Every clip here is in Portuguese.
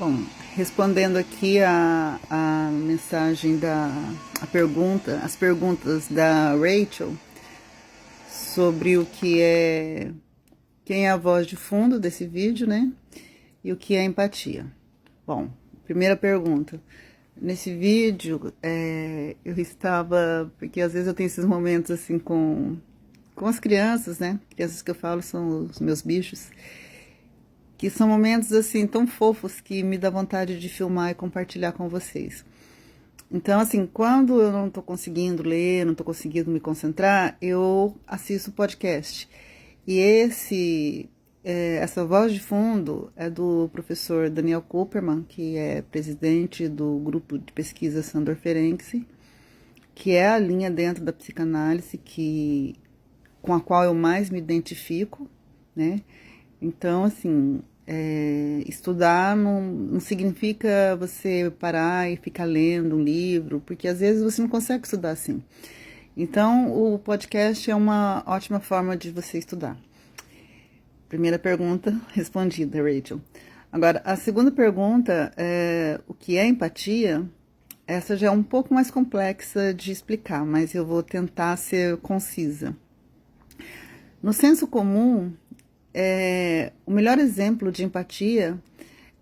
Bom, respondendo aqui a mensagem as perguntas da Rachel sobre o que quem é a voz de fundo desse vídeo, né? E o que é empatia. Bom, primeira pergunta. Nesse vídeo, eu estava, porque às vezes eu tenho esses momentos assim com as crianças, né? Crianças que eu falo são os meus bichos, que são momentos assim tão fofos que me dá vontade de filmar e compartilhar com vocês. Então, assim, quando eu não tô conseguindo ler, não tô conseguindo me concentrar, eu assisto podcast. E essa voz de fundo é do professor Daniel Kupperman, que é presidente do grupo de pesquisa Sandor Ferenczi, que é a linha dentro da psicanálise com a qual eu mais me identifico, né? Então, assim, estudar não significa você parar e ficar lendo um livro, porque às vezes você não consegue estudar assim. Então, o podcast é uma ótima forma de você estudar. Primeira pergunta respondida, Rachel. Agora, a segunda pergunta é o que é empatia? Essa já é um pouco mais complexa de explicar, mas eu vou tentar ser concisa. No senso comum, o melhor exemplo de empatia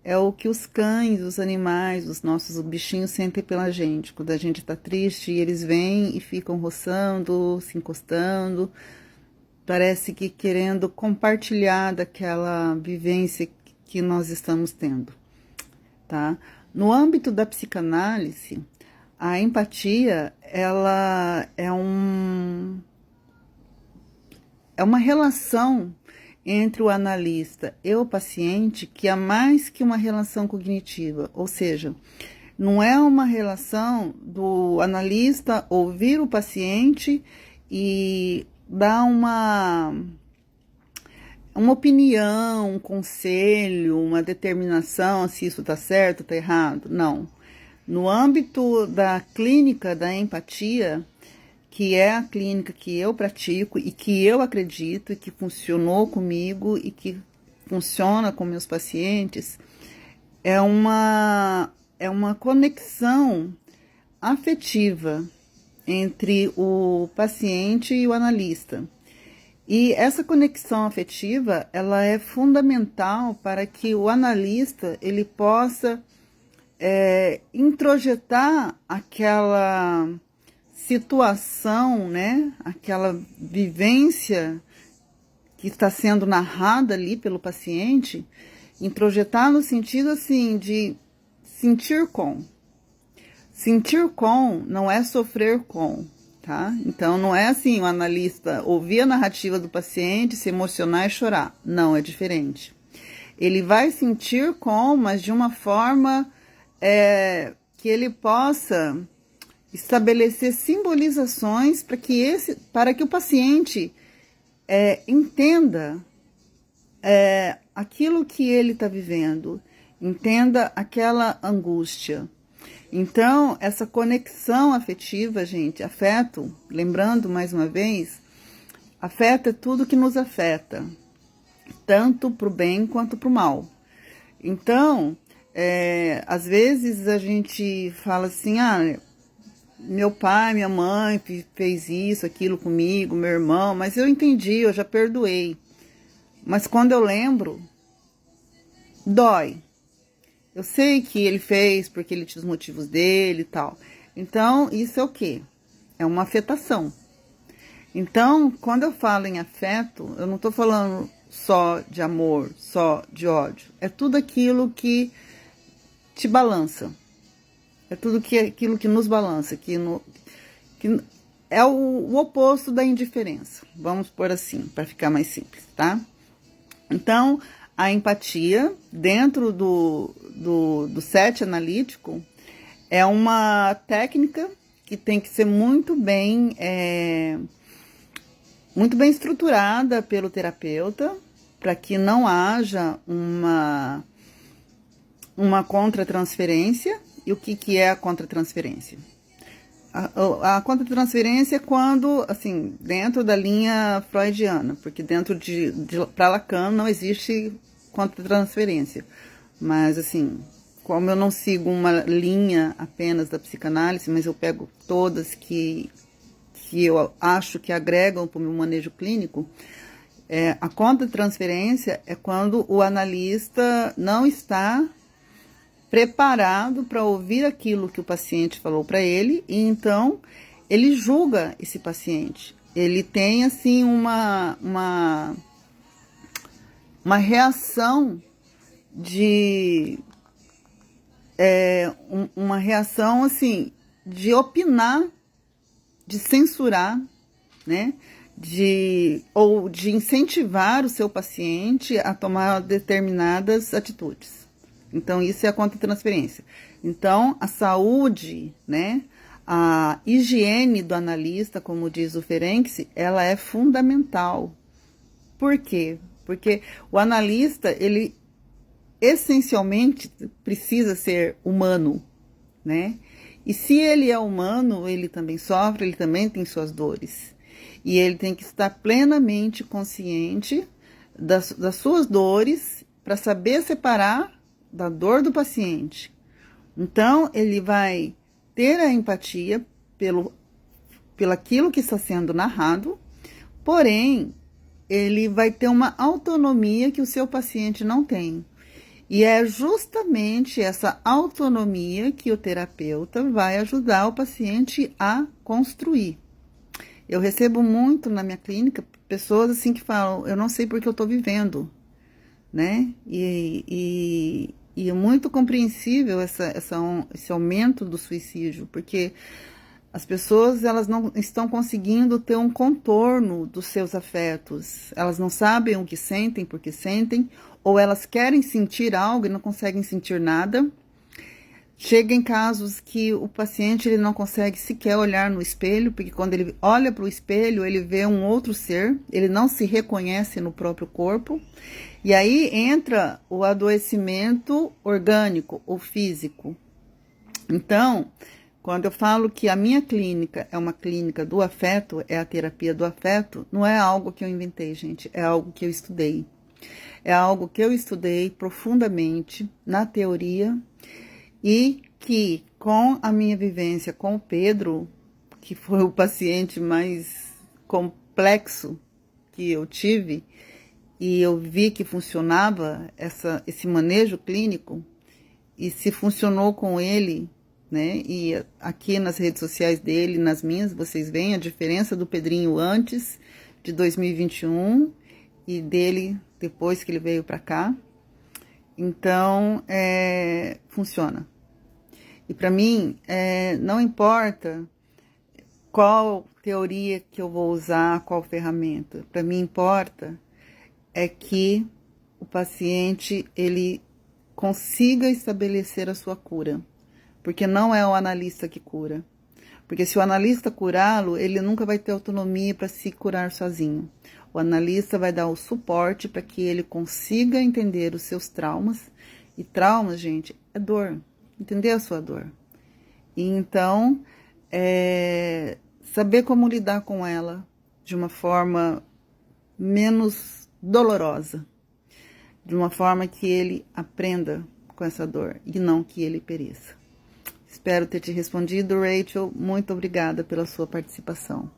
é o que os cães, os animais, os nossos bichinhos sentem pela gente. Quando a gente está triste, eles vêm e ficam roçando, se encostando, parece que querendo compartilhar daquela vivência que nós estamos tendo, tá? No âmbito da psicanálise, a empatia, ela é uma relação entre o analista e o paciente que é mais que uma relação cognitiva, ou seja, não é uma relação do analista ouvir o paciente e dar uma opinião, um conselho, uma determinação se isso está certo, está errado. Não. No âmbito da clínica da empatia, que é a clínica que eu pratico e que eu acredito e que funcionou comigo e que funciona com meus pacientes, é uma conexão afetiva entre o paciente e o analista. E essa conexão afetiva, ela é fundamental para que o analista ele possa introjetar aquela situação, né? Aquela vivência que está sendo narrada ali pelo paciente, introjetar no sentido assim de sentir com. Sentir com não é sofrer com, tá? Então não é assim o analista ouvir a narrativa do paciente, se emocionar e chorar. Não, é diferente. Ele vai sentir com, mas de uma forma que ele possa estabelecer simbolizações para que o paciente entenda aquilo que ele está vivendo, entenda aquela angústia. Então, essa conexão afetiva, gente, afeto, lembrando mais uma vez, afeto é tudo que nos afeta, tanto para o bem quanto para o mal. Então, às vezes a gente fala assim, meu pai, minha mãe fez isso, aquilo comigo, meu irmão, mas eu entendi, eu já perdoei. Mas quando eu lembro, dói. Eu sei que ele fez porque ele tinha os motivos dele e tal. Então, isso é o quê? É uma afetação. Então, quando eu falo em afeto, eu não estou falando só de amor, só de ódio. É tudo aquilo que te balança. É tudo aquilo que nos balança, que é o oposto da indiferença. Vamos pôr assim, para ficar mais simples, tá? Então, a empatia, dentro do set analítico, é uma técnica que tem que ser muito bem estruturada pelo terapeuta, para que não haja uma contratransferência. E o que é a contratransferência? A contratransferência é quando, assim, dentro da linha freudiana, porque dentro para Lacan não existe contratransferência, mas, assim, como eu não sigo uma linha apenas da psicanálise, mas eu pego todas que eu acho que agregam para o meu manejo clínico, a contra-transferência é quando o analista não está preparado para ouvir aquilo que o paciente falou para ele, e então ele julga esse paciente. Ele tem, assim, uma reação uma reação, assim, de opinar, de censurar, né? Ou de incentivar o seu paciente a tomar determinadas atitudes. Então, isso é a contra-transferência. Então, a saúde, né? A higiene do analista, como diz o Ferenczi, ela é fundamental. Por quê? Porque o analista, ele essencialmente precisa ser humano, né? E se ele é humano, ele também sofre, ele também tem suas dores. E ele tem que estar plenamente consciente das suas dores para saber separar da dor do paciente. Então, ele vai ter a empatia pelo aquilo que está sendo narrado, porém, ele vai ter uma autonomia que o seu paciente não tem. E é justamente essa autonomia que o terapeuta vai ajudar o paciente a construir. Eu recebo muito na minha clínica pessoas assim que falam, eu não sei porque eu estou vivendo, né? E é muito compreensível esse aumento do suicídio, porque as pessoas, elas não estão conseguindo ter um contorno dos seus afetos. Elas não sabem o que sentem, porque sentem, ou elas querem sentir algo e não conseguem sentir nada. Chega em casos que o paciente ele não consegue sequer olhar no espelho, porque quando ele olha para o espelho, ele vê um outro ser, ele não se reconhece no próprio corpo. E aí entra o adoecimento orgânico ou físico. Então, quando eu falo que a minha clínica é uma clínica do afeto, é a terapia do afeto, não é algo que eu inventei, gente, é algo que eu estudei. É algo que eu estudei profundamente na teoria e que, com a minha vivência com o Pedro, que foi o paciente mais complexo que eu tive, e eu vi que funcionava esse manejo clínico, e se funcionou com ele, né? E aqui nas redes sociais dele, nas minhas, vocês veem a diferença do Pedrinho antes de 2021 e dele depois que ele veio para cá. Então, funciona. E para mim, não importa qual teoria que eu vou usar, qual ferramenta. Para mim importa é que o paciente ele consiga estabelecer a sua cura. Porque não é o analista que cura. Porque se o analista curá-lo, ele nunca vai ter autonomia para se curar sozinho. O analista vai dar o suporte para que ele consiga entender os seus traumas. E traumas, gente, é dor. Entender a sua dor. E então, saber como lidar com ela de uma forma menos dolorosa. De uma forma que ele aprenda com essa dor e não que ele pereça. Espero ter te respondido, Rachel. Muito obrigada pela sua participação.